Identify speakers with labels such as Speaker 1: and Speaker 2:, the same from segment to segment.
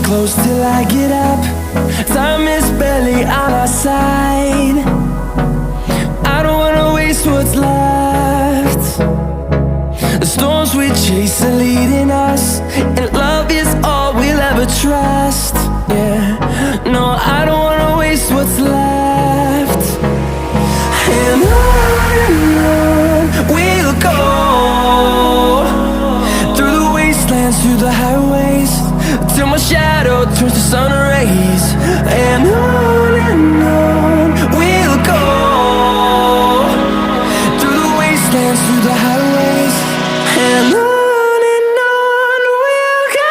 Speaker 1: close till I get up. Time is barely on our side. I don't wanna waste what's left. The storms we chase are leading us, and love is all we'll ever trust. Yeah, no, I don't wanna waste what's left. And on we'll go, through the wastelands, through the highways, till my shadow turns to sun rays. And on we'll go, through the wastelands, through the highways, and on we'll go.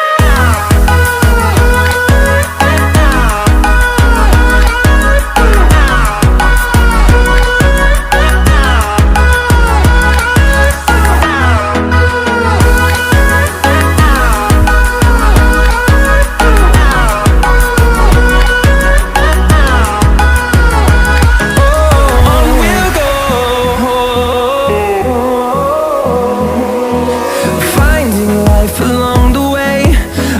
Speaker 1: Along the way,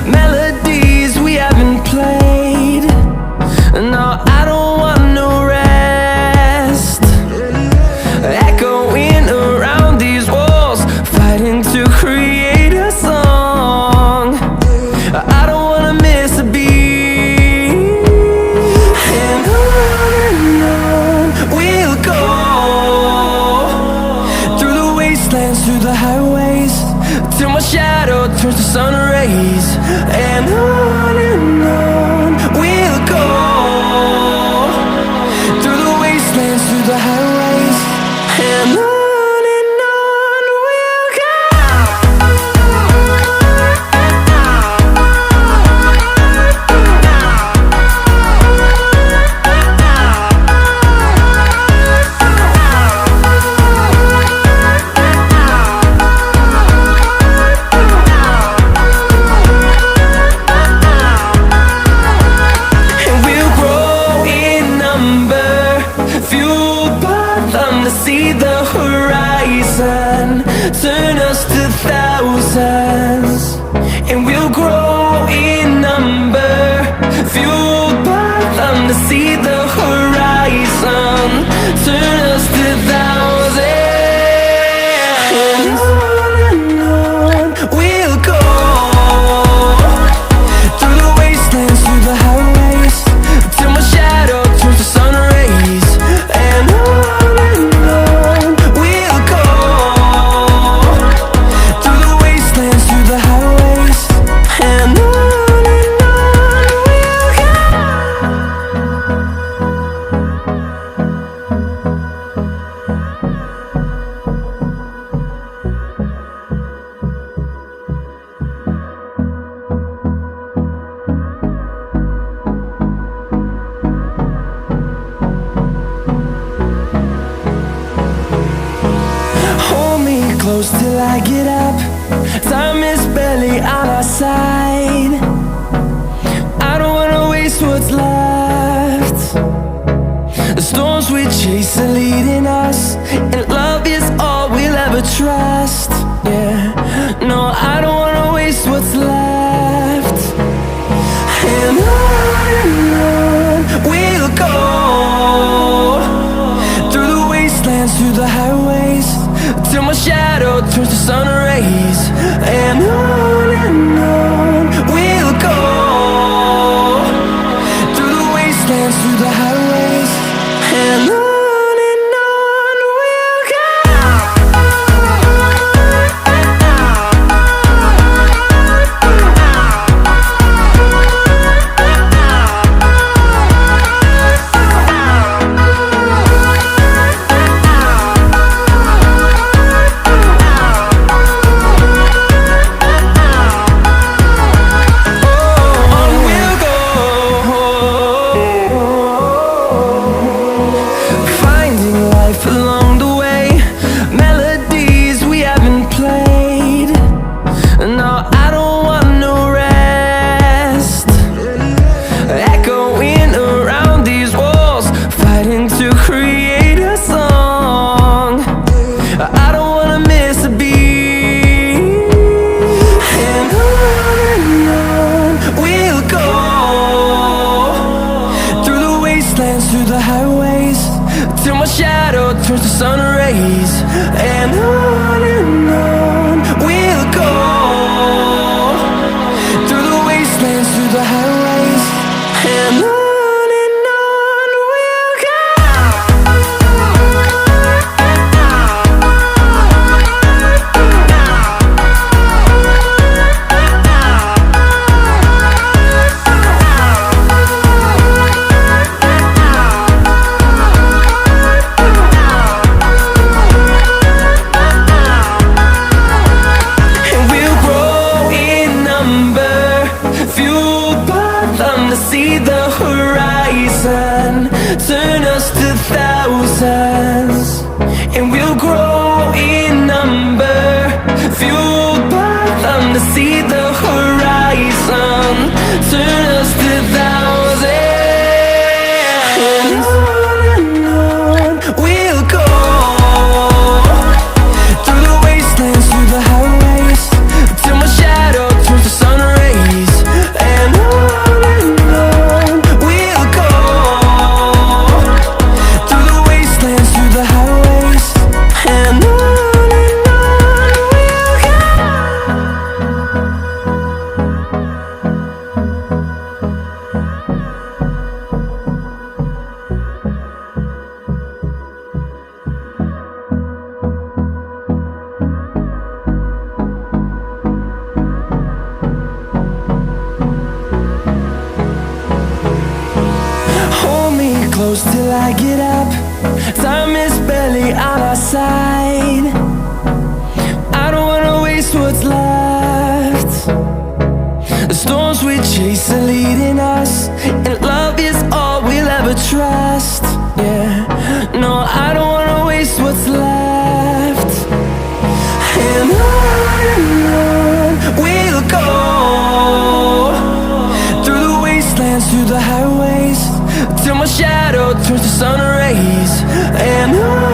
Speaker 1: melodies we haven't played. No, I don't want no rest. Echoing around these walls, fighting to create a song. I don't wanna miss a beat. And on we'll go, through the wastelands, through the highways, till my shadow turns to sun rays. And on we'll go, through the wastelands, through the highways, and on we'll go. See the horizon, turn us to thousands, and we'll grow in number, fueled by them. To see the horizon, turn us to thousands, and on we'll go, through the wastelands, through the highways, till my shadow turns to sun rays. And close till I get up. Time is barely on our side. I don't wanna waste what's left. The storms we chase are leading us, and love is all we'll ever trust. Yeah, no, I don't wanna waste what's left. And on we'll go, through the wastelands, through the highways, till my shadow turns to sun rays. And on we'll go, through the wastelands, through the highways, and on. Along the way, melodies we haven't played. No, I don't want no rest. Echoing around these walls, fighting to create a song. I don't wanna miss a beat. And on we'll go, through the highways, till my shadow turns to sun rays. And on we'll go, through the wastelands, through the highways. And on we'll go. See the horizon turn us to thousands, and we'll grow in number, fueled by them to see the horizon turn us to thousands. And on we'll go, through the wastelands, through the highways, till my shadow turns to sun rays. And on close till I get up. Time is barely on our side. I don't wanna waste what's left. The storms we chase are leading us, and love is all we'll ever trust. Yeah, no, I don't wanna waste what's left. And on we'll go, through the wastelands, through the highways, till my shadow turns to sun rays. And on